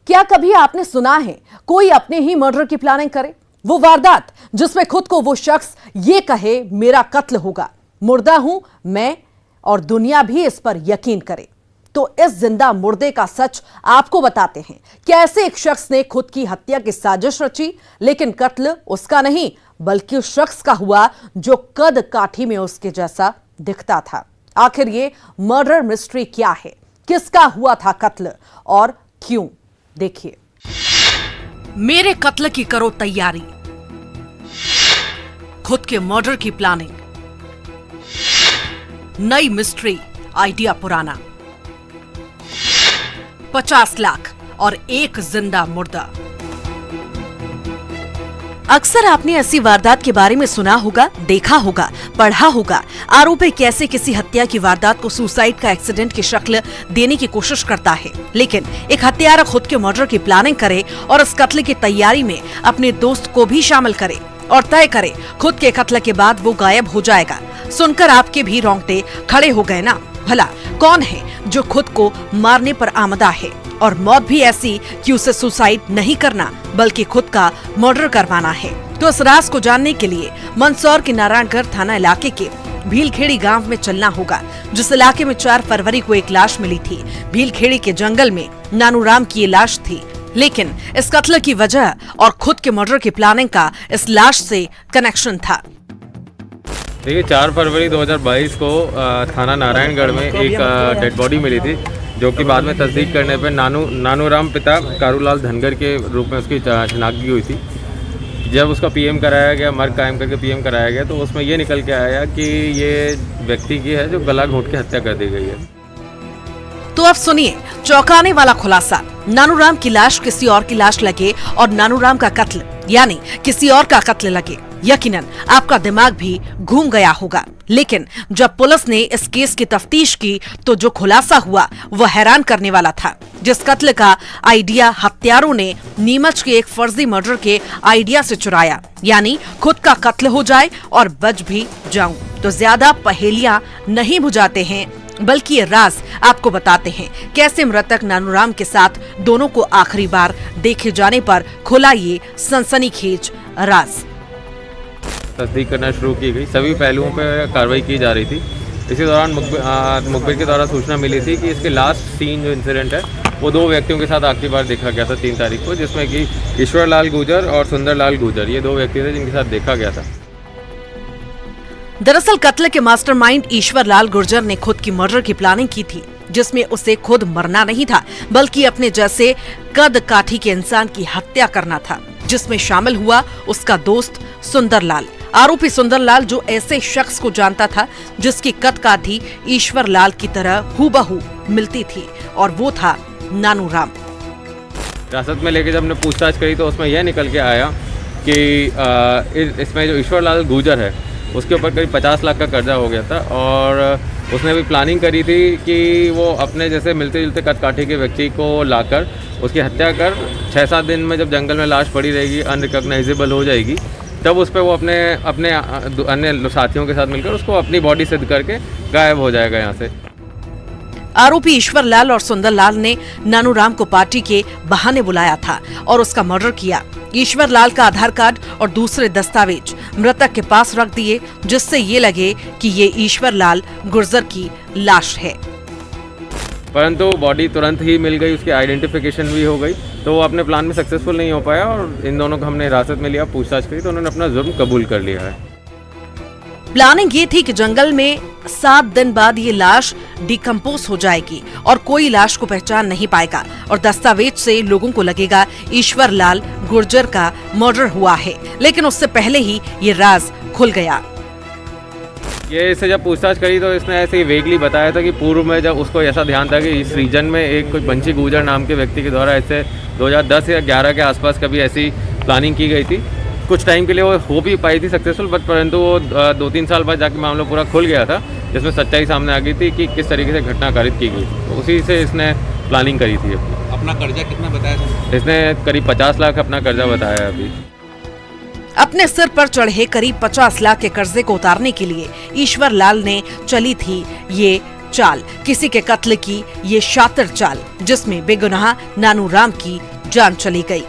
क्या कभी आपने सुना है कोई अपने ही मर्डर की प्लानिंग करे? वो वारदात जिसमें खुद को वो शख्स ये कहे मेरा कत्ल होगा, मुर्दा हूं मैं और दुनिया भी इस पर यकीन करे। तो इस जिंदा मुर्दे का सच आपको बताते हैं, कैसे एक शख्स ने खुद की हत्या की साजिश रची, लेकिन कत्ल उसका नहीं बल्कि उस शख्स का हुआ जो कद काठी में उसके जैसा दिखता था। आखिर ये मर्डर मिस्ट्री क्या है, किसका हुआ था कत्ल और क्यों? देखिए। मेरे कत्ल की करो तैयारी, खुद के मर्डर की प्लानिंग, नई मिस्ट्री आइडिया पुराना, 50 लाख और एक जिंदा मुर्दा। अक्सर आपने ऐसी वारदात के बारे में सुना होगा, देखा होगा, पढ़ा होगा। आरोपी कैसे किसी हत्या की वारदात को सुसाइड का एक्सीडेंट की शक्ल देने की कोशिश करता है, लेकिन एक हत्यारा खुद के मर्डर की प्लानिंग करे और इस कत्ल की तैयारी में अपने दोस्त को भी शामिल करे और तय करे खुद के कत्ल के बाद वो गायब हो जाएगा। सुनकर आपके भी रोंगटे खड़े हो गए ना? भला कौन है जो खुद को मारने पर आमदा है और मौत भी ऐसी कि उसे सुसाइड नहीं करना बल्कि खुद का मर्डर करवाना है? तो इस राज को जानने के लिए मंदसौर के नारायणगढ़ थाना इलाके के भीलखेड़ी गांव में चलना होगा, जिस इलाके में 4 फरवरी को एक लाश मिली थी। भीलखेड़ी के जंगल में नानूराम की ये लाश थी, लेकिन इस कत्ल की वजह और खुद के मर्डर की प्लानिंग का इस लाश से कनेक्शन था। देखिए, 4 फरवरी 2022 को थाना नारायणगढ़ में एक डेड बॉडी मिली थी, जो कि बाद में तस्दीक करने पर नानूराम पिता कारूलाल धनगर के रूप में उसकी शिनाख्त हुई थी। जब उसका पीएम कराया गया, मर्ग कायम करके पीएम कराया गया, तो उसमें ये निकल के आया कि ये व्यक्ति की है जो गला घोंट के हत्या कर दी गई है। तो अब सुनिए चौंकाने वाला खुलासा। नानूराम की लाश किसी और की लाश लगे और नानूराम का कत्ल यानी किसी और का कत्ल लगे, यकीनन आपका दिमाग भी घूम गया होगा। लेकिन जब पुलिस ने इस केस की तफ्तीश की तो जो खुलासा हुआ वह हैरान करने वाला था। जिस कत्ल का आइडिया हत्यारों ने नीमच के एक फर्जी मर्डर के आइडिया से चुराया, यानी खुद का कत्ल हो जाए और बच भी जाऊं, तो ज्यादा पहेलियां नहीं बुझाते हैं बल्कि ये राज आपको बताते हैं कैसे मृतक नानूराम के साथ दोनों को आखिरी बार देखे जाने पर खुला ये सनसनीखेज राज। तस्दीक करना शुरू की गई, सभी पहलुओं पर कार्रवाई की जा रही थी। इसी दौरान मुखबिर के द्वारा सूचना मिली थी कि इसके लास्ट सीन जो इंसिडेंट है वो 2 व्यक्तियों के साथ आखिरी बार देखा गया था 3 तारीख को, जिसमें कि ईश्वरलाल गुर्जर और सुंदरलाल गुर्जर, ये 2 व्यक्ति थे जिनके साथ देखा गया था। दरअसल कत्ल के मास्टरमाइंड ईश्वरलाल गुर्जर ने खुद की मर्डर की प्लानिंग की थी, जिसमें उसे खुद मरना नहीं था बल्कि अपने जैसे कद काठी के इंसान की हत्या करना था, जिसमें शामिल हुआ उसका दोस्त सुंदरलाल। आरोपी सुंदरलाल जो ऐसे शख्स को जानता था जिसकी कद काठी ईश्वरलाल की तरह हूबहू मिलती थी, और वो था नानूराम। हिरासत में लेके जब हमने पूछताछ करी तो उसमें यह निकल के आया कि इसमें जो ईश्वरलाल गुर्जर है उसके ऊपर करीब 50 लाख का कर्जा हो गया था, और उसने भी प्लानिंग करी थी कि वो अपने जैसे मिलते जुलते कद काठी के व्यक्ति को लाकर उसकी हत्या कर 6-7 दिन में जब जंगल में लाश पड़ी रहेगी, अनरिकॉग्नाइजेबल हो जाएगी, तब उस पर वो अपने अन्य साथियों के साथ मिलकर उसको अपनी बॉडी सिद्ध करके गायब हो जाएगा यहाँ से। आरोपी ईश्वरलाल और सुंदरलाल ने नानूराम को पार्टी के बहाने बुलाया था और उसका मर्डर किया। ईश्वरलाल का आधार कार्ड और दूसरे दस्तावेज मृतक के पास रख दिए, जिससे ये लगे कि ये ईश्वरलाल गुर्जर की लाश है। परंतु बॉडी तुरंत ही मिल गई, उसकी आइडेंटिफिकेशन भी हो गई, तो वो अपने प्लान में सक्सेसफुल नहीं हो पाया और इन दोनों को हमने हिरासत में लिया, पूछताछ करी तो उन्होंने अपना जुर्म कबूल कर लिया है। प्लानिंग ये थी कि जंगल में 7 दिन बाद ये लाश डिकम्पोज हो जाएगी और कोई लाश को पहचान नहीं पाएगा और दस्तावेज से लोगों को लगेगा ईश्वरलाल गुर्जर का मर्डर हुआ है। लेकिन उससे पहले ही ये राज खुल गया। ये इससे जब पूछताछ करी तो इसने ऐसे ही वेगली बताया था कि पूर्व में जब उसको ऐसा ध्यान था कि इस रीजन में एक कोई बंशी गुर्जर नाम के व्यक्ति के द्वारा ऐसे 2010 या 11 के आसपास कभी ऐसी प्लानिंग की गई थी। कुछ टाइम के लिए वो हो भी पाई थी सक्सेसफुल, बट परंतु वो 2-3 साल बाद जाके मामला पूरा खुल गया था, जिसमें सच्चाई सामने आ गई थी कि किस तरीके से घटना कारित की गई। तो उसी से इसने प्लानिंग करी थी। अपना कर्जा कितना बताया था? इसने करीब 50 लाख अपना कर्जा बताया। अभी अपने सिर पर चढ़े करीब 50 लाख के कर्जे को उतारने के लिए ईश्वरलाल ने चली थी ये चाल, किसी के कत्ल की ये शातिर चाल, जिसमें बेगुनाह नानूराम की जान चली गई।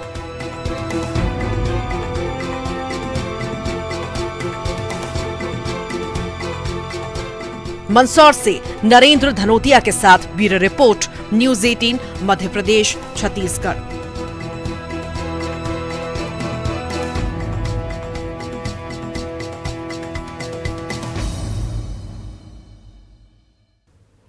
मंदसौर से नरेंद्र धनोतिया के साथ bureau report, news 18 Madhya Pradesh, Chhattisgarh.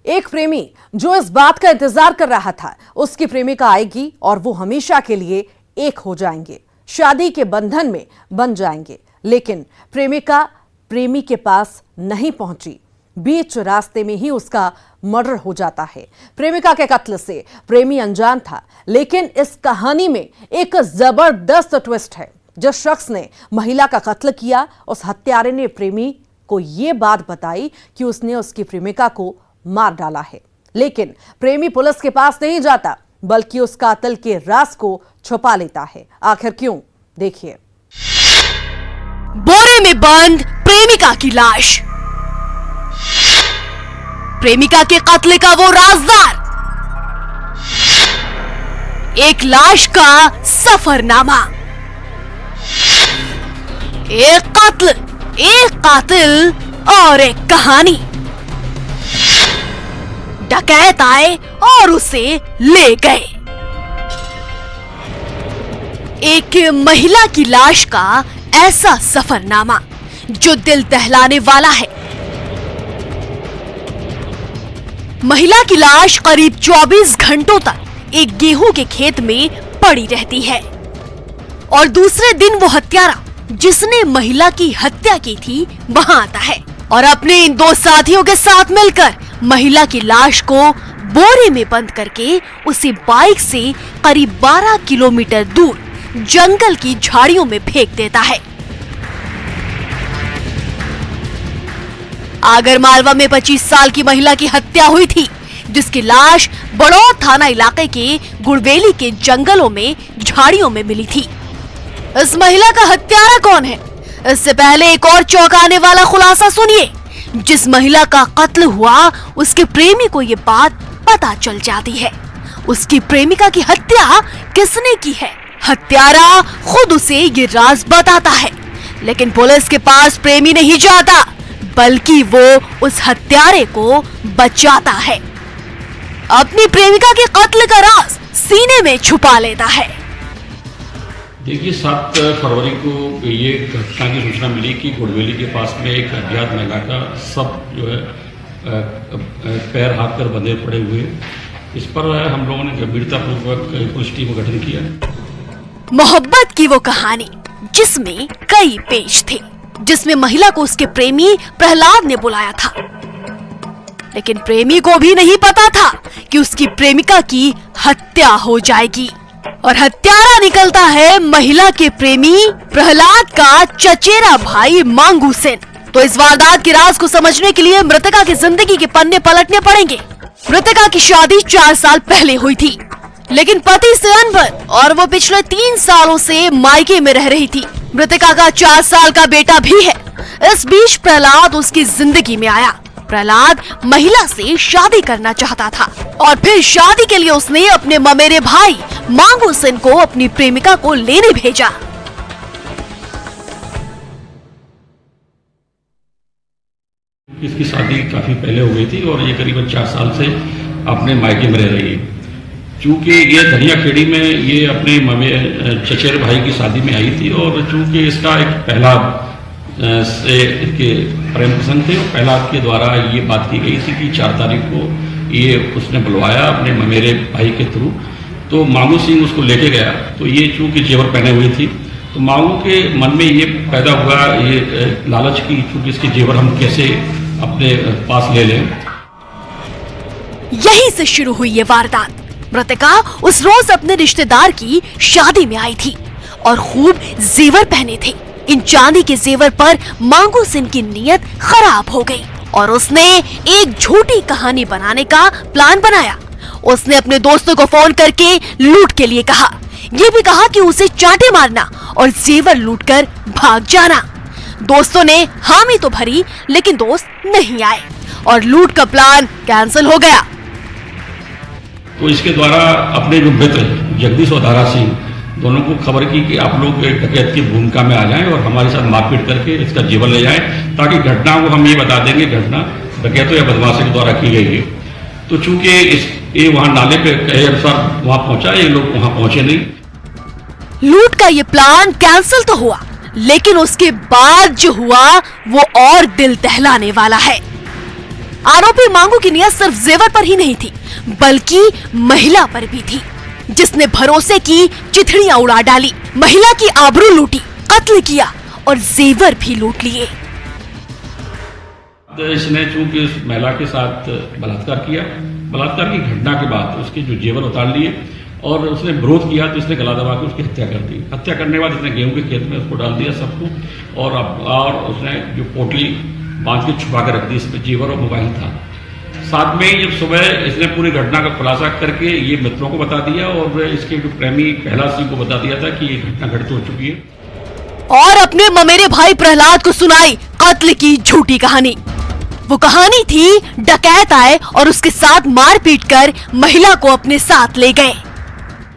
एक प्रेमी जो इस बात का इंतजार कर रहा था उसकी प्रेमिका आएगी और वो हमेशा के लिए एक हो जाएंगे, शादी के बंधन में बन जाएंगे। लेकिन प्रेमिका प्रेमी के पास नहीं पहुंची, बीच रास्ते में ही उसका मर्डर हो जाता है। प्रेमिका के कत्ल से प्रेमी अनजान था, लेकिन इस कहानी में एक जबरदस्त ट्विस्ट है। जिस शख्स ने महिला का कत्ल किया, उस हत्यारे ने प्रेमी को यह बात बताई कि उसने उसकी प्रेमिका को मार डाला है। लेकिन प्रेमी पुलिस के पास नहीं जाता, बल्कि उस कातिल के राज को छुपा लेता है। आखिर क्यों? देखिए। बोरे में बंद प्रेमिका की लाश, प्रेमिका के कत्ल का वो राजदार, एक लाश का सफरनामा, एक कत्ल, एक कातिल और एक कहानी। डकैत आए और उसे ले गए। एक महिला की लाश का ऐसा सफरनामा जो दिल दहलाने वाला है। महिला की लाश करीब 24 घंटों तक एक गेहूं के खेत में पड़ी रहती है और दूसरे दिन वो हत्यारा जिसने महिला की हत्या की थी वहां आता है और अपने इन दो साथियों के साथ मिलकर महिला की लाश को बोरे में बंद करके उसे बाइक से करीब 12 किलोमीटर दूर जंगल की झाड़ियों में फेंक देता है। आगरमालवा में 25 साल की महिला की हत्या हुई थी, जिसकी लाश बड़ौद थाना इलाके के गुड़वेली के जंगलों में झाड़ियों में मिली थी। इस महिला का हत्यारा कौन है? इससे पहले एक और चौंकाने वाला खुलासा सुनिए। जिस महिला का कत्ल हुआ उसके प्रेमी को ये बात पता चल जाती है। उसकी प्रेमिका की हत्या किसने की है? हत्यारा खुद उसे ये राज बताता है, लेकिन पुलिस के पास प्रेमी नहीं जाता, बल्कि वो उस हत्यारे को बचाता है। अपनी प्रेमिका के कत्ल का राज सीने में छुपा लेता है। देखिए, 7 फरवरी को ये घटना की सूचना मिली कि गुड़वेली के पास में एक अज्ञात महिला का सब जो है पैर हाथ पर बंधे पड़े हुए। इस पर हम लोगों ने गंभीरतापूर्वक पुलिस टीम का गठन किया। मोहब्बत की वो कहानी जिसमें कई पेज थे, जिसमें महिला को उसके प्रेमी प्रहलाद ने बुलाया था, लेकिन प्रेमी को भी नहीं पता था कि उसकी प्रेमिका की हत्या हो जाएगी और हत्यारा निकलता है महिला के प्रेमी प्रहलाद का चचेरा भाई मांगू सेन। तो इस वारदात के राज को समझने के लिए मृतका की जिंदगी के पन्ने पलटने पड़ेंगे। मृतका की शादी 4 साल पहले हुई थी, लेकिन पति से अनबन और वो पिछले 3 सालों से मायके में रह रही थी। मृतका का 4 साल का बेटा भी है। इस बीच प्रहलाद उसकी जिंदगी में आया। प्रहलाद महिला से शादी करना चाहता था और फिर शादी के लिए उसने अपने ममेरे भाई मांगू सेन को अपनी प्रेमिका को लेने भेजा। इसकी शादी काफी पहले हो गई थी और ये करीबन 4 साल से अपने मायके में रह रही है। चूंकि ये धनिया खेड़ी में ये अपने चचेरे भाई की शादी में आई थी और चूंकि इसका एक पहला से इसके प्रेम प्रसंग थे और पहला के द्वारा ये बात की गई थी कि 4 तारीख को ये उसने बुलवाया अपने मेरे भाई के थ्रू। तो मांगू सिंह उसको लेके गया, तो ये चूंकि जेवर पहने हुए थी, तो मांगू के मन में ये पैदा हुआ ये लालच की, चूंकि इसके जेवर हम कैसे अपने पास ले लें। यहीं से शुरू हुई ये वारदात। मृतका उस रोज अपने रिश्तेदार की शादी में आई थी और खूब जेवर पहने थे। इन चांदी के जेवर पर मांगू सिंह की नीयत खराब हो गई और उसने एक झूठी कहानी बनाने का प्लान बनाया। उसने अपने दोस्तों को फोन करके लूट के लिए कहा। ये भी कहा कि उसे चांटे मारना और जेवर लूटकर भाग जाना। दोस्तों ने हामी तो भरी, लेकिन दोस्त नहीं आए और लूट का प्लान कैंसिल हो गया। तो इसके द्वारा अपने जो मित्र जगदीश और दारा सिंह दोनों को खबर की कि आप लोग डकैत की भूमिका में आ जाएं और हमारे साथ मारपीट करके इसका जेवर ले जाएं, ताकि घटना को हम ये बता देंगे घटना डकैतों या बदमाशों के द्वारा की गई है। तो चूंकि ये वहाँ नाले पे कहे अनुसार वहाँ पहुंचा, ये लोग वहाँ पहुंचे नहीं। लूट का ये प्लान कैंसिल तो हुआ, लेकिन उसके बाद जो हुआ वो और दिल दहलाने वाला है। आरोपी मांगू की नियत सिर्फ जेवर पर ही नहीं थी, बल्कि महिला पर भी थी, जिसने भरोसे की चिथड़ियां उड़ा डाली, महिला की आबरू लूटी, कत्ल किया और जेवर भी लूट लिए। इसने चूंकि उस महिला के साथ बलात्कार किया, बलात्कार की घटना के बाद उसके जो जेवर उतार लिए और उसने विरोध किया, तो इसने गला दबा के उसकी हत्या कर दी। हत्या करने के बाद इसने गेहूं के खेत में उसको डाल दिया सबको, और उसने जो पोटली बांध के छुपा कर रख दी, इसमें जेवर और मोबाइल था। साथ में जब सुबह इसने पूरी घटना का खुलासा करके ये मित्रों को बता दिया और इसके जो प्रेमी पहला सिंह को बता दिया था कि ये घटना घटित हो चुकी है, और अपने ममेरे भाई प्रहलाद को सुनाई कत्ल की झूठी कहानी। वो कहानी थी डकैत आए और उसके साथ मारपीट कर महिला को अपने साथ ले गए।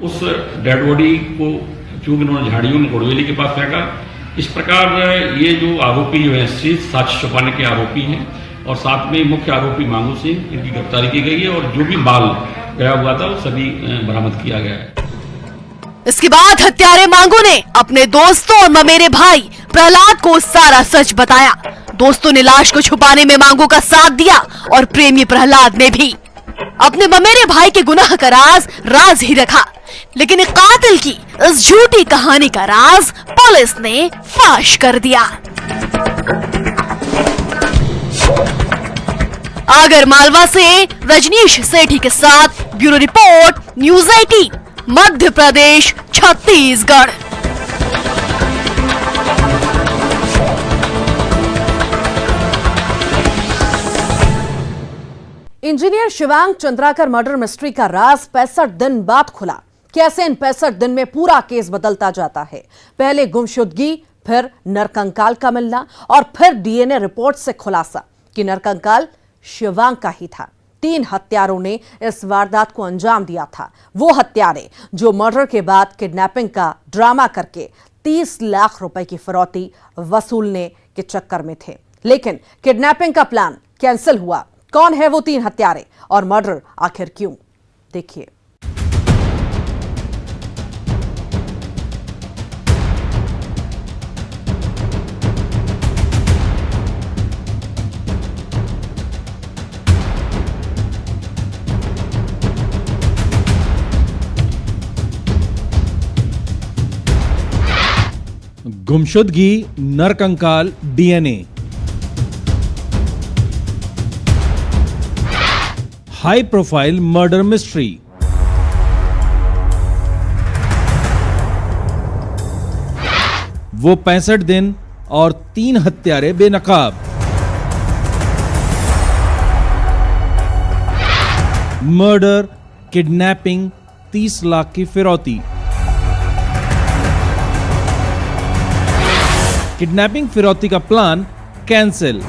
उस डेड बॉडी को चूंकि उन्होंने झाड़ियों में गुड़वेली के पास फेंका। इस प्रकार ये जो आरोपी जो है साक्ष्य छुपाने के आरोपी हैं, और साथ में मुख्य आरोपी मांगू सिंह, इनकी गिरफ्तारी की गई है और जो भी माल गया हुआ था वो सभी बरामद किया गया है। इसके बाद हत्यारे मांगू ने अपने दोस्तों और ममेरे भाई प्रहलाद को सारा सच बताया। दोस्तों ने लाश को छुपाने में मांगू का साथ दिया और प्रेमी प्रहलाद ने भी अपने ममेरे भाई के गुनाह का राज ही रखा। लेकिन एक कातिल की इस झूठी कहानी का राज पुलिस ने फाश कर दिया। आगर मालवा से रजनीश सेठी के साथ bureau report, news 18, Madhya Pradesh, Chhattisgarh. Engineer Shivang Chandrakar murder mystery का राज 65 दिन बाद खुला। कैसे इन 65 दिन में पूरा केस बदलता जाता है। पहले गुमशुदगी, फिर नरकंकाल का मिलना और फिर डीएनए रिपोर्ट से खुलासा कि नरकंकाल शिवांग का ही था। 3 हत्यारों ने इस वारदात को अंजाम दिया था। वो हत्यारे जो मर्डर के बाद किडनैपिंग का ड्रामा करके 30 लाख रुपए की फिरौती वसूलने के चक्कर में थे। लेकिन किडनैपिंग का प्लान कैंसिल हुआ। कौन है वो 3 हत्यारे और मर्डर आखिर क्यों? देखिए। गुमशुदगी, नरकंकाल, DNA. High profile murder mystery. वो 65 दिन और 3 हत्यारे बेनकाब। मर्डर, किडनैपिंग, 30 लाख की फिरौती। किडनैपिंग फिरौती का प्लान कैंसिल।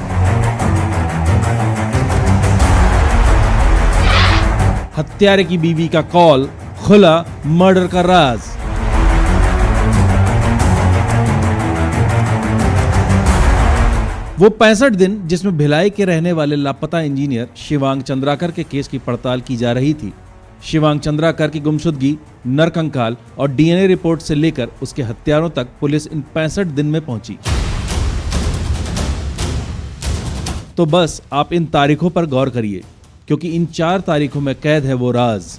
हत्यारे की बीवी का कॉल, खुला मर्डर का राज। वो 65 दिन जिसमें भिलाई के रहने वाले लापता इंजीनियर शिवांग चंद्राकर के केस की पड़ताल की जा रही थी। शिवांग चंद्राकर की गुमशुदगी, नरकंकाल और डीएनए रिपोर्ट से लेकर उसके हत्यारों तक पुलिस इन 65 दिन में पहुंची। तो बस आप इन तारीखों पर गौर करिए, क्योंकि इन 4 तारीखों में कैद है वो राज।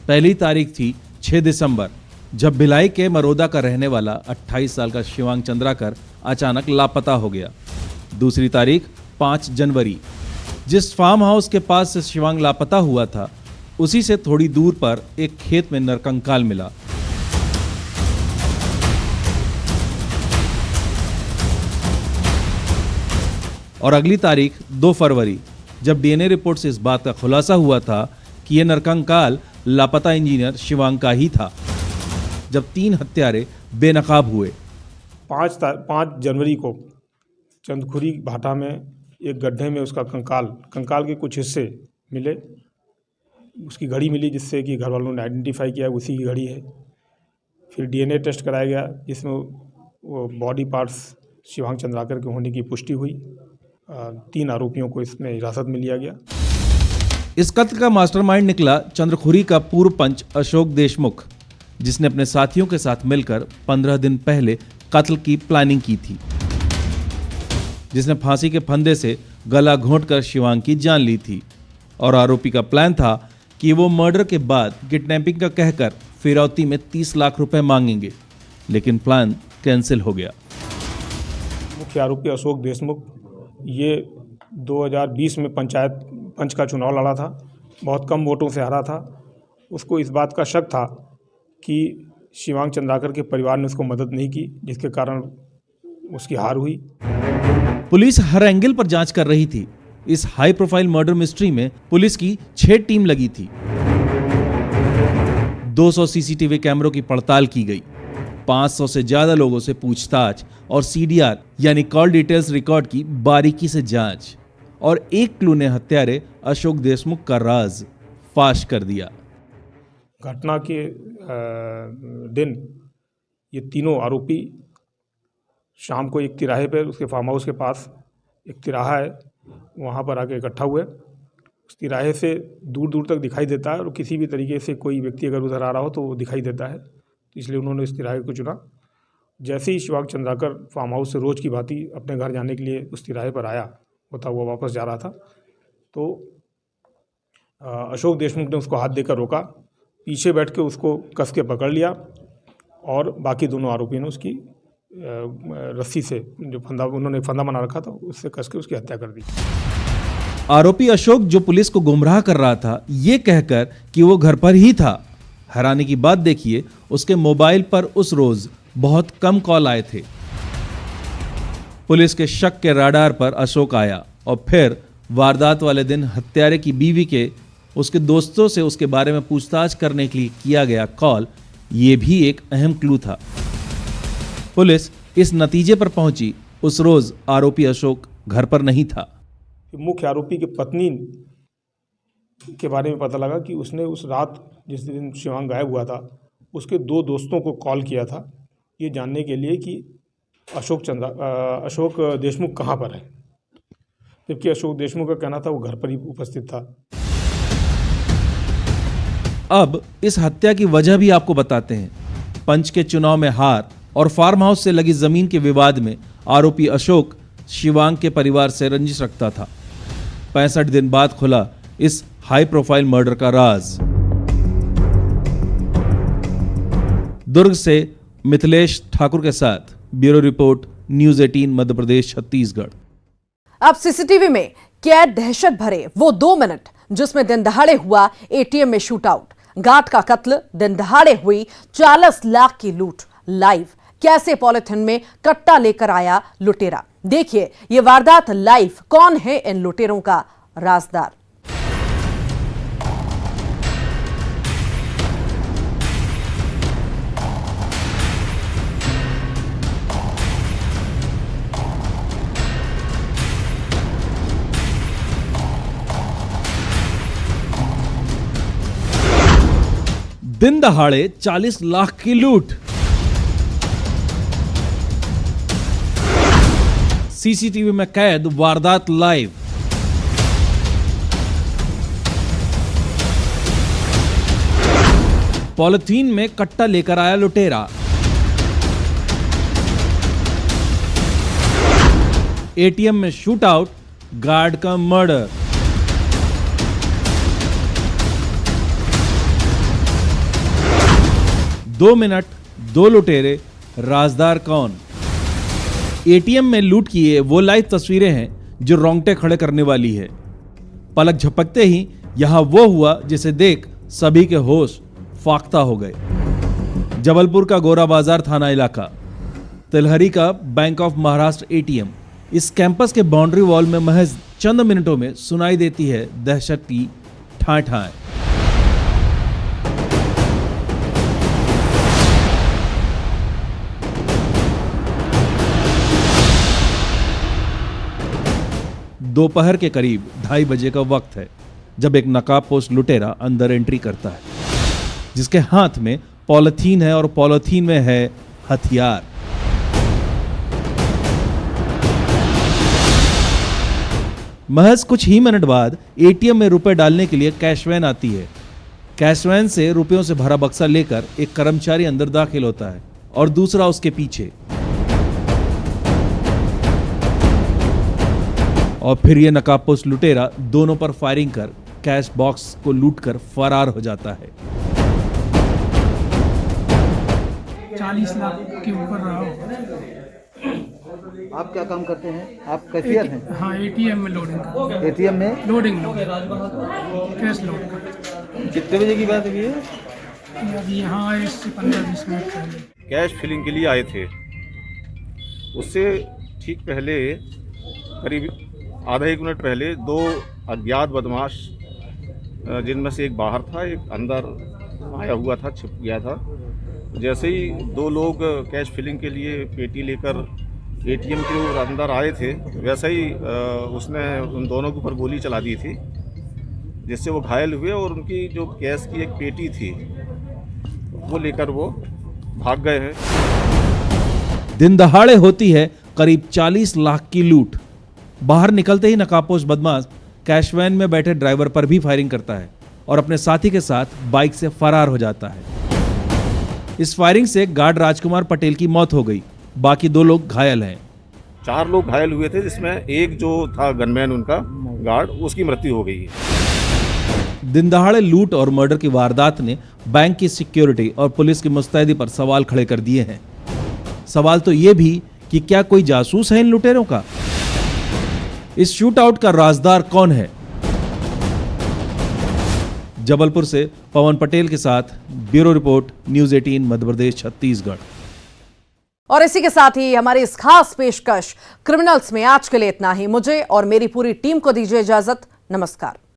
पहली तारीख थी 6 दिसंबर, जब भिलाई के मरोदा का रहने वाला 28 साल का शिवांग चंद्राकर अचानक लापता हो गया। दूसरी तारीख 5 जनवरी, जिस फार्म हाउस के पास से शिवांग लापता हुआ था, उसी से थोड़ी दूर पर एक खेत में नरकंकाल मिला। और अगली तारीख 2 फरवरी, जब डीएनए रिपोर्ट से इस बात का खुलासा हुआ था कि यह नरकंकाल लापता इंजीनियर शिवांग का ही था, जब 3 हत्यारे बेनकाब हुए। 5 जनवरी को चंदखुरी भाटा में एक गड्ढे में उसका कंकाल के कुछ हिस्से मिले। उसकी घड़ी मिली, जिससे कि घर वालों ने आइडेंटिफाई किया उसी की घड़ी है। फिर डीएनए टेस्ट कराया गया, जिसमें वो बॉडी पार्ट्स शिवांग चंद्राकर के होने की पुष्टि हुई। 3 आरोपियों को इसमें हिरासत में लिया गया। इस कत्ल का मास्टरमाइंड निकला चंद्रखुरी का पूर्व पंच अशोक देशमुख, जिसने अपने साथियों के साथ मिलकर 15 दिन पहले कत्ल की प्लानिंग की थी, जिसने फांसी के फंदे से गला घोंटकर शिवांग की जान ली थी। और आरोपी का प्लान था कि वो मर्डर के बाद किडनैपिंग का कहकर फिरौती में 30 लाख रुपए मांगेंगे, लेकिन प्लान कैंसिल हो गया। मुख्य आरोपी अशोक देशमुख ये 2020 में पंच का चुनाव लड़ा था, बहुत कम वोटों से हारा था। उसको इस बात का शक था कि शिवांग चंद्राकर के परिवार ने उसको मदद नहीं की, जिसके कारण उसकी हार हुई। पुलिस हर एंगल पर जांच कर रही थी। इस हाई प्रोफाइल मर्डर मिस्ट्री में पुलिस की 6 टीम लगी थी। 200 सीसीटीवी कैमरों की पड़ताल की गई, 500 से ज्यादा लोगों से पूछताछ और सीडीआर यानी कॉल डिटेल्स रिकॉर्ड की बारीकी से जांच, और एक क्लू ने हत्यारे अशोक देशमुख का राज फाश कर दिया। घटना के दिन ये तीनों आरोपी शाम को एक तिराहे पर, उसके फार्म हाउस के पास एक तिराहा है, वहाँ पर आके इकट्ठा हुए। उस तिराहे से दूर दूर तक दिखाई देता है और किसी भी तरीके से कोई व्यक्ति अगर उधर आ रहा हो तो वो दिखाई देता है, इसलिए उन्होंने इस तिराहे को चुना। जैसे ही शिवांग चंद्राकर फार्म हाउस से रोज़ की भांति अपने घर जाने के लिए उस तिराहे पर आया होता, वो वापस जा रहा था, तो अशोक देशमुख ने उसको हाथ देकर रोका, पीछे बैठ के उसको कस के पकड़ लिया और बाकी दोनों आरोपियों ने उसकी रस्सी से जो उन्होंने फंदा बना रखा था उससे कस के उसकी हत्या कर दी। आरोपी अशोक जो पुलिस को गुमराह कर रहा था ये कहकर कि वो घर पर ही था। हैरानी की बात देखिए, उसके मोबाइल पर उस रोज बहुत कम कॉल आए थे। पुलिस के शक के राडार पर अशोक आया और फिर वारदात वाले दिन हत्यारे की बीवी के उसके दोस्तों से उसके बारे में पूछताछ करने के लिए किया गया कॉल, ये भी एक अहम क्लू था। पुलिस इस नतीजे पर पहुंची, उस रोज आरोपी अशोक घर पर नहीं था। मुख्य आरोपी की पत्नी के बारे में पता लगा कि उसने उस रात जिस दिन शिवांग गायब हुआ था उसके 2 दोस्तों को कॉल किया था, ये जानने के लिए कि अशोक देशमुख कहाँ पर है, जबकि अशोक देशमुख का कहना था वो घर पर ही उपस्थित था। अब इस हत्या की वजह भी आपको बताते हैं। पंच के चुनाव में हार और फार्म हाउस से लगी जमीन के विवाद में आरोपी अशोक शिवांग के परिवार से रंजिश रखता था। 65 दिन बाद खुला इस हाई प्रोफाइल मर्डर का राज। दुर्ग से मिथिलेश ठाकुर के साथ bureau report, news 18 Madhya Pradesh Chhattisgarh. अब सीसीटीवी में कैद दहशत भरे वो 2 मिनट जिसमें दिन दहाड़े हुआ एटीएम में शूटआउट, गांठ का कत्ल, दिन दहाड़े हुई 40 लाख की लूट, लाइव कैसे पॉलिथिन में कट्टा लेकर आया लुटेरा। देखिए ये वारदात लाइव। कौन है इन लुटेरों का राजदार? दिन दहाड़े 40 लाख की लूट। सीसीटीवी में कैद वारदात लाइव। पॉलिथीन में कट्टा लेकर आया लुटेरा। एटीएम में शूटआउट, गार्ड का मर्डर। दो मिनट, 2 लुटेरे, राजदार कौन? एटीएम में लूट किए वो लाइव तस्वीरें हैं जो रोंगटे खड़े करने वाली है। पलक झपकते ही यहां वो हुआ जिसे देख सभी के होश फाख्ता हो गए। जबलपुर का गोरा बाजार थाना इलाका, तिलहरी का बैंक ऑफ महाराष्ट्र एटीएम। इस कैंपस के बाउंड्री वॉल में महज चंद मिनटों में सुनाई देती है दहशत की ठां ठां। दोपहर के करीब 2:30 बजे का वक्त है। जब एक नकाबपोश लुटेरा अंदर एंट्री करता है, जिसके हाथ में पॉलिथीन है और पॉलिथीन में है हथियार। महज कुछ ही मिनट बाद एटीएम में रुपए डालने के लिए कैश वैन आती है। कैश वैन से रुपयों से भरा बक्सा लेकर एक कर्मचारी अंदर दाखिल होता है और दूसरा उसके पीछे, और फिर ये नकाबपोश लुटेरा दोनों पर फायरिंग कर कैश बॉक्स को लूटकर फरार हो जाता है। 40 लाख के ऊपर रहा होगा। आप क्या काम करते हैं? आप कैशियर हैं? हाँ, एटीएम में लोडिंग एटीएम में लोडिंग कैश लोड कर। कितने बजे की बात है ये? अभी यहाँ आए इससे 15-20 मिनट पहले। कैश फिलिंग के लिए आए थे। उससे ठीक पहले करीब आधा एक मिनट पहले दो अज्ञात बदमाश, जिनमें से एक बाहर था, एक अंदर आया हुआ था, छिप गया था। जैसे ही दो लोग कैश फिलिंग के लिए पेटी लेकर एटीएम के अंदर आए थे, वैसे ही उसने उन दोनों के ऊपर गोली चला दी थी, जिससे वो घायल हुए और उनकी जो कैश की एक पेटी थी वो लेकर वो भाग गए हैं। दिन दहाड़े होती है करीब 40 लाख की लूट। बाहर निकलते ही नकाबपोश बदमाश कैश वैन में बैठे ड्राइवर पर भी फायरिंग करता है और अपने साथी के साथ बाइक से फरार हो जाता है। इस फायरिंग से गार्ड राजकुमार पटेल की मौत हो गई, बाकी 2 लोग घायल हैं। 4 लोग घायल हुए थे, जिसमें एक जो था गनमैन उनका गार्ड, उसकी मृत्यु हो गई है। दिन दहाड़े लूट और मर्डर की वारदात ने बैंक की सिक्योरिटी और पुलिस की मुस्तैदी पर सवाल खड़े कर दिए हैं। सवाल तो ये भी कि क्या कोई जासूस है इन लुटेरों का? इस शूट आउट का राजदार कौन है? जबलपुर से पवन पटेल के साथ bureau report, news 18 Madhya Pradesh Chhattisgarh. और इसी के साथ ही हमारी इस खास पेशकश क्रिमिनल्स में आज के लिए इतना ही। मुझे और मेरी पूरी टीम को दीजिए इजाजत। नमस्कार।